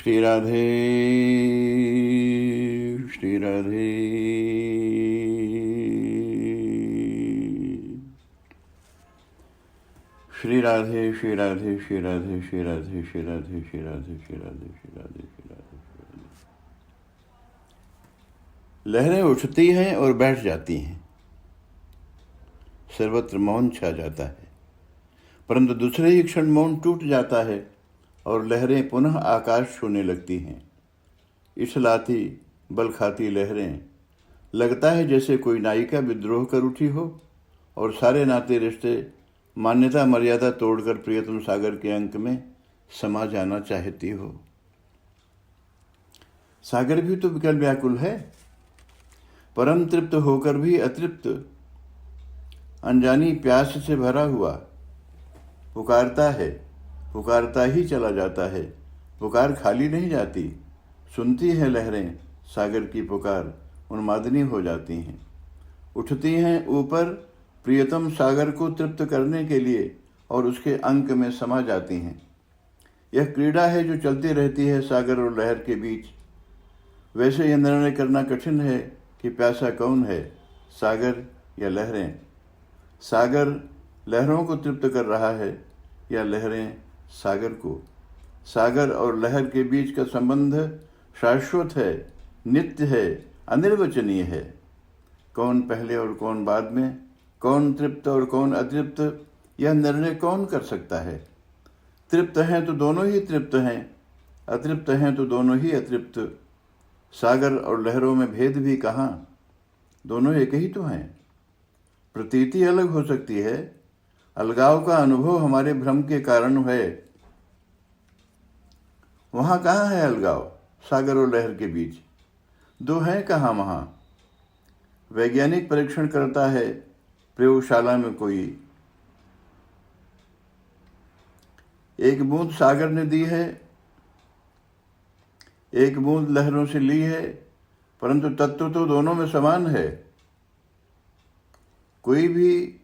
श्री राधे श्री राधे। श्री राधे श्री राधे श्री राधे श्री राधे श्री राधे श्री राधे श्री राधे श्री राधे श्री राधे। लहरें उठती हैं और बैठ जाती हैं, सर्वत्र मौन छा जाता है, परंतु दूसरे ही क्षण मौन टूट जाता है और लहरें पुनः आकाश छूने लगती हैं। इछलाती बल खाती लहरें, लगता है जैसे कोई नायिका विद्रोह कर उठी हो और सारे नाते रिश्ते मान्यता मर्यादा तोड़कर प्रियतम सागर के अंक में समा जाना चाहती हो। सागर भी तो विकल व्याकुल है, परम तृप्त होकर भी अतृप्त, अनजानी प्यास से भरा हुआ पुकारता है, पुकारता ही चला जाता है। पुकार खाली नहीं जाती, सुनती है लहरें सागर की पुकार, उन्मादनी हो जाती हैं, उठती हैं ऊपर प्रियतम सागर को तृप्त करने के लिए और उसके अंक में समा जाती हैं। यह क्रीड़ा है जो चलती रहती है सागर और लहर के बीच। वैसे यह निर्णय करना कठिन है कि प्यासा कौन है, सागर या लहरें। सागर लहरों को तृप्त कर रहा है या लहरें सागर को। सागर और लहर के बीच का संबंध शाश्वत है, नित्य है, अनिर्वचनीय है। कौन पहले और कौन बाद में, कौन तृप्त और कौन अतृप्त, यह निर्णय कौन कर सकता है। तृप्त हैं तो दोनों ही तृप्त हैं, अतृप्त हैं तो दोनों ही अतृप्त। सागर और लहरों में भेद भी कहाँ, दोनों एक ही तो हैं। प्रतीति अलग हो सकती है, अलगाव का अनुभव हमारे भ्रम के कारण है। वहाँ कहाँ है अलगाव सागर और लहर के बीच, दो हैं कहाँ वहाँ। वैज्ञानिक परीक्षण करता है प्रयोगशाला में कोई, एक बूंद सागर ने दी है, एक बूंद लहरों से ली है, परंतु तत्व तो दोनों में समान है, कोई भी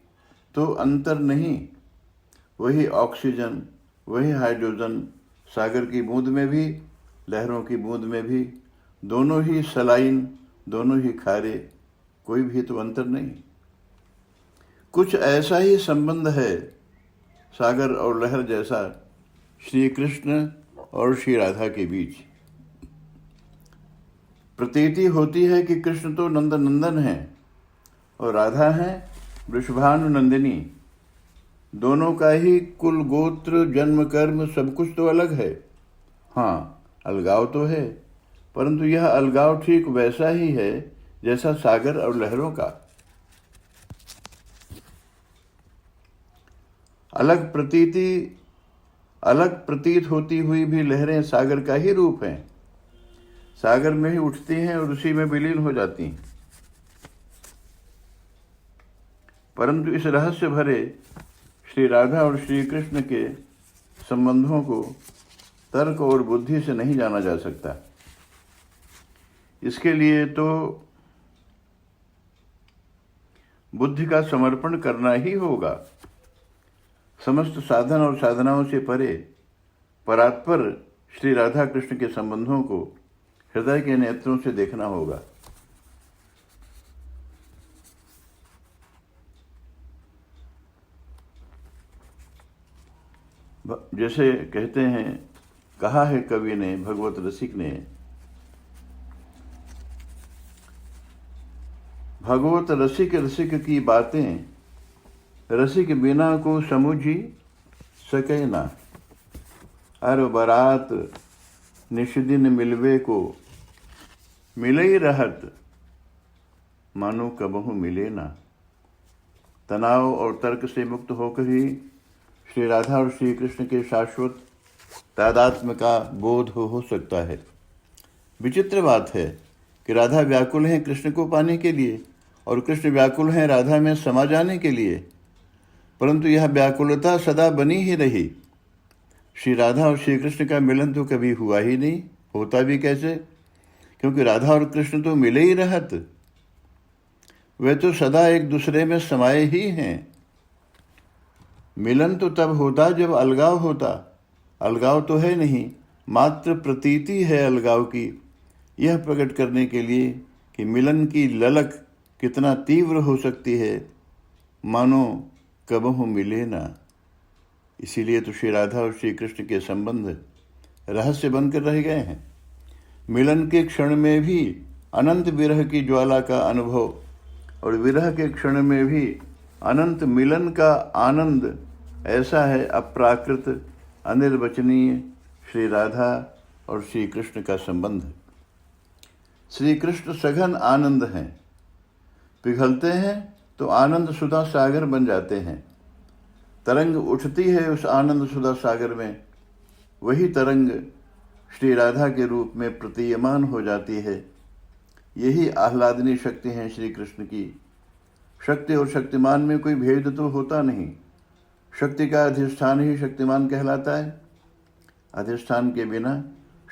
तो अंतर नहीं। वही ऑक्सीजन, वही हाइड्रोजन, सागर की बूंद में भी, लहरों की बूंद में भी, दोनों ही सलाइन, दोनों ही खारे, कोई भी तो अंतर नहीं। कुछ ऐसा ही संबंध है सागर और लहर जैसा श्री कृष्ण और श्री राधा के बीच। प्रतीति होती है कि कृष्ण तो नंद नंदन है और राधा है वृषभानु नंदिनी। दोनों का ही कुल गोत्र जन्म कर्म सब कुछ तो अलग है। हाँ, अलगाव तो है, परंतु यह अलगाव ठीक वैसा ही है जैसा सागर और लहरों का। अलग प्रतीत होती हुई भी लहरें सागर का ही रूप हैं। सागर में ही उठती हैं और उसी में विलीन हो जाती हैं। परंतु इस रहस्य भरे श्री राधा और श्री कृष्ण के संबंधों को तर्क और बुद्धि से नहीं जाना जा सकता। इसके लिए तो बुद्धि का समर्पण करना ही होगा। समस्त साधन और साधनाओं से परे परात्पर श्री राधा कृष्ण के संबंधों को हृदय के नेत्रों से देखना होगा। जैसे कहते हैं, कहा है कवि ने, भगवत रसिक ने, भगवत रसिक रसिक की बातें, रसिक बिना को समुझी सके ना। अर बरात निष्दिन मिलवे को, मिले ही रहत मानो कबहू मिले ना। तनाव और तर्क से मुक्त होकर ही श्री राधा और श्री कृष्ण के शाश्वत तादात्म्य का बोध हो सकता है। विचित्र बात है कि राधा व्याकुल हैं कृष्ण को पाने के लिए और कृष्ण व्याकुल हैं राधा में समा जाने के लिए, परंतु यह व्याकुलता सदा बनी ही रही। श्री राधा और श्री कृष्ण का मिलन तो कभी हुआ ही नहीं, होता भी कैसे, क्योंकि राधा और कृष्ण तो मिले ही रहत। वे तो सदा एक दूसरे में समाये ही हैं। मिलन तो तब होता जब अलगाव होता, अलगाव तो है नहीं, मात्र प्रतीति है अलगाव की, यह प्रकट करने के लिए कि मिलन की ललक कितना तीव्र हो सकती है, मानो कबहू मिले ना। इसीलिए तो श्री राधा और श्री कृष्ण के संबंध रहस्य बनकर रह गए हैं। मिलन के क्षण में भी अनंत विरह की ज्वाला का अनुभव और विरह के क्षण में भी अनंत मिलन का आनंद, ऐसा है अप्राकृत अनिर्वचनीय श्री राधा और श्री कृष्ण का संबंध। श्री कृष्ण सघन आनंद हैं, पिघलते हैं तो आनंद सुधा सागर बन जाते हैं। तरंग उठती है उस आनंद सुधा सागर में, वही तरंग श्री राधा के रूप में प्रतीयमान हो जाती है। यही आह्लादनी शक्ति है श्री कृष्ण की। शक्ति और शक्तिमान में कोई भेद तो होता नहीं। शक्ति का अधिष्ठान ही शक्तिमान कहलाता है। अधिष्ठान के बिना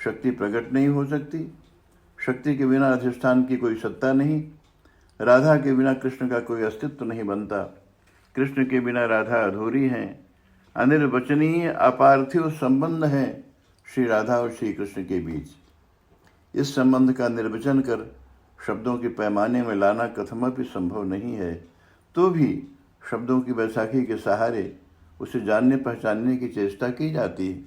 शक्ति प्रकट नहीं हो सकती। शक्ति के बिना अधिष्ठान की कोई सत्ता नहीं। राधा के बिना कृष्ण का कोई अस्तित्व नहीं बनता। कृष्ण के बिना राधा अधूरी हैं। अनिर्वचनीय अपार्थिव संबंध है श्री राधा और श्री कृष्ण के बीच। इस संबंध का निर्वचन कर शब्दों के पैमाने में लाना कथमपि संभव नहीं है, तो भी शब्दों की बैसाखी के सहारे उसे जानने पहचानने की चेष्टा की जाती है।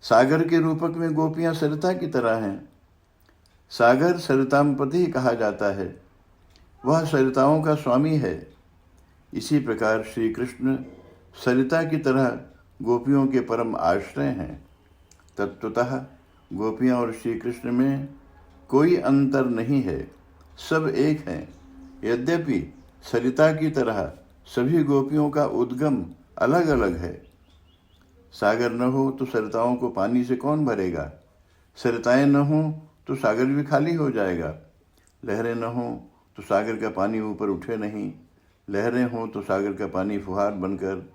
सागर के रूपक में गोपियां सरिता की तरह हैं। सागर सरितामपति कहा जाता है, वह सरिताओं का स्वामी है। इसी प्रकार श्री कृष्ण सरिता की तरह गोपियों के परम आश्रय हैं। तत्वतः गोपियां और श्री कृष्ण में कोई अंतर नहीं है, सब एक हैं। यद्यपि सरिता की तरह सभी गोपियों का उद्गम अलग अलग है। सागर न हो तो सरिताओं को पानी से कौन भरेगा? सरिताएं न हो तो सागर भी खाली हो जाएगा। लहरें न हो तो सागर का पानी ऊपर उठे नहीं। लहरें हों तो सागर का पानी फुहार बनकर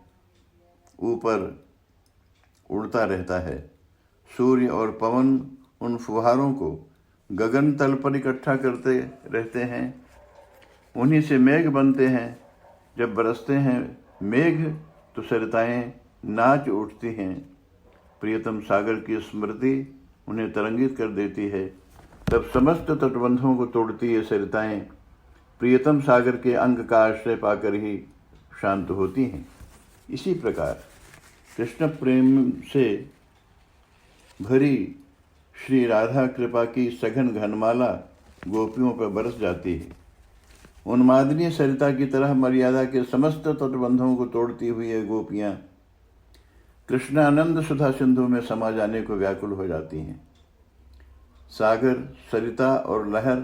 ऊपर उड़ता रहता है। सूर्य और पवन उन फुहारों को गगन तल पर इकट्ठा करते रहते हैं। उन्हीं से मेघ बनते हैं। जब बरसते हैं मेघ तो सरिताएं नाच उठती हैं। प्रियतम सागर की स्मृति उन्हें तरंगित कर देती है। तब समस्त तटबंधों को तोड़ती ये सरिताएं प्रियतम सागर के अंग का आश्रय पाकर ही शांत होती हैं। इसी प्रकार कृष्ण प्रेम से भरी श्री राधा कृपा की सघन घनमाला गोपियों पर बरस जाती है। उन्मादनीय सरिता की तरह मर्यादा के समस्त तटबंधों को तोड़ती हुई ये गोपियां कृष्णानंद सुधा सिंधु में समा जाने को व्याकुल हो जाती हैं। सागर, सरिता और लहर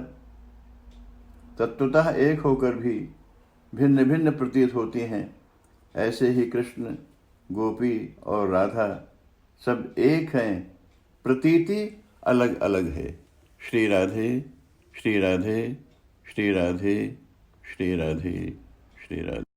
तत्वतः एक होकर भी भिन्न भिन्न प्रतीत होती हैं। ऐसे ही कृष्ण, गोपी और राधा सब एक हैं, प्रतीति अलग अलग है। श्री राधे श्री राधे श्री राधे श्री राधे श्री राधे।